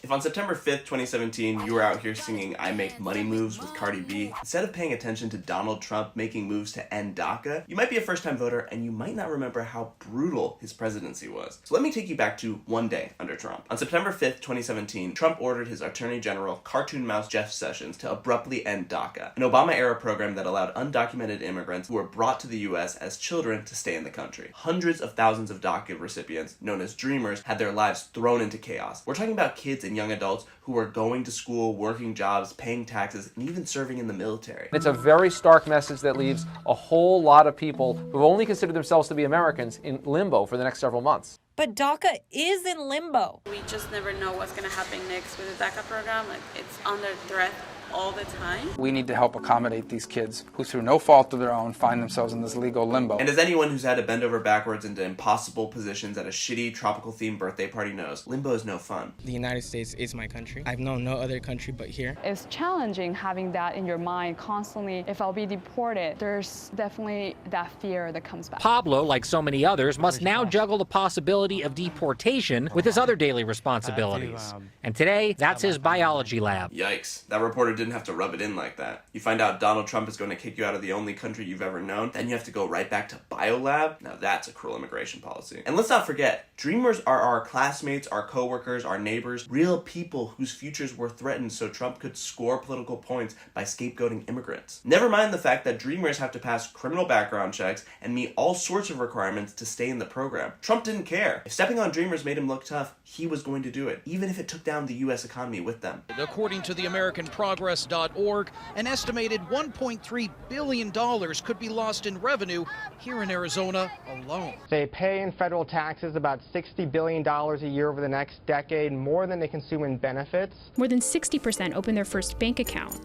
If on September 5th, 2017, you were out here singing I Make Money Moves with Cardi B, instead of paying attention to Donald Trump making moves to end DACA, you might be a first-time voter and you might not remember how brutal his presidency was. So let me take you back to one day under Trump. On September 5th, 2017, Trump ordered his Attorney General, cartoon mouse Jeff Sessions, to abruptly end DACA, an Obama-era program that allowed undocumented immigrants who were brought to the U.S. as children to stay in the country. Hundreds of thousands of DACA recipients, known as Dreamers, had their lives thrown into chaos. We're talking about kids and young adults who were going to school, working jobs, paying taxes, and even serving in the military. It's a very stark message that leaves a whole lot of people who only consider themselves to be Americans in limbo for the next several months. But DACA is in limbo. We just never know what's going to happen next with the DACA program. Like, it's under threat all the time. We need to help accommodate these kids who, through no fault of their own, find themselves in this legal limbo. And as anyone who's had to bend over backwards into impossible positions at a shitty tropical-themed birthday party knows, limbo is no fun. The United States is my country. I've known no other country but here. It's challenging having that in your mind constantly. If I'll be deported, there's definitely that fear that comes back. Pablo, like so many others, must now juggle the possibility of deportation with his other daily responsibilities. And today, that's his biology lab. Yikes. That reporter didn't have to rub it in like that. You find out Donald Trump is going to kick you out of the only country you've ever known, then you have to go right back to biolab? Now that's a cruel immigration policy. And let's not forget, Dreamers are our classmates, our coworkers, our neighbors, real people whose futures were threatened so Trump could score political points by scapegoating immigrants. Never mind the fact that Dreamers have to pass criminal background checks and meet all sorts of requirements to stay in the program. Trump didn't care. If stepping on Dreamers made him look tough, he was going to do it, even if it took down the U.S. economy with them. According to the AmericanProgress.org, an estimated $1.3 billion could be lost in revenue here in Arizona alone. They pay in federal taxes about $60 billion a year over the next decade, more than they consume in benefits. More than 60% opened their first bank account.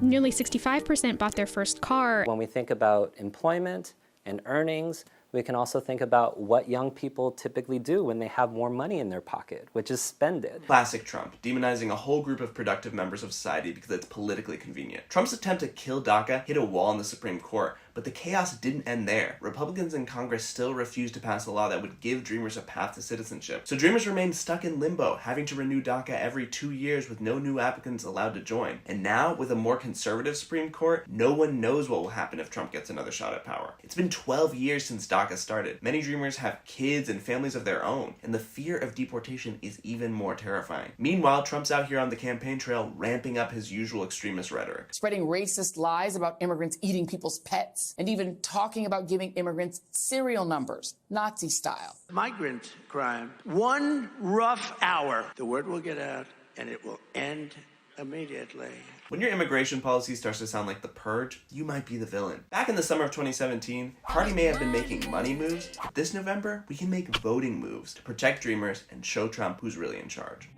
Nearly 65% bought their first car. When we think about employment and earnings, we can also think about what young people typically do when they have more money in their pocket, which is spend it. Classic Trump, demonizing a whole group of productive members of society because it's politically convenient. Trump's attempt to kill DACA hit a wall in the Supreme Court, but the chaos didn't end there. Republicans in Congress still refused to pass a law that would give Dreamers a path to citizenship. So Dreamers remained stuck in limbo, having to renew DACA every 2 years with no new applicants allowed to join. And now, with a more conservative Supreme Court, no one knows what will happen if Trump gets another shot at power. It's been 12 years since DACA started. Many Dreamers have kids and families of their own, and the fear of deportation is even more terrifying. Meanwhile, Trump's out here on the campaign trail ramping up his usual extremist rhetoric. Spreading racist lies about immigrants eating people's pets, and even talking about giving immigrants serial numbers, Nazi style. Migrant crime. One rough hour, the word will get out and it will end immediately. When your immigration policy starts to sound like The Purge, you might be the villain. Back in the summer of 2017, Cardi may have been making money moves, but this November, we can make voting moves to protect Dreamers and show Trump who's really in charge.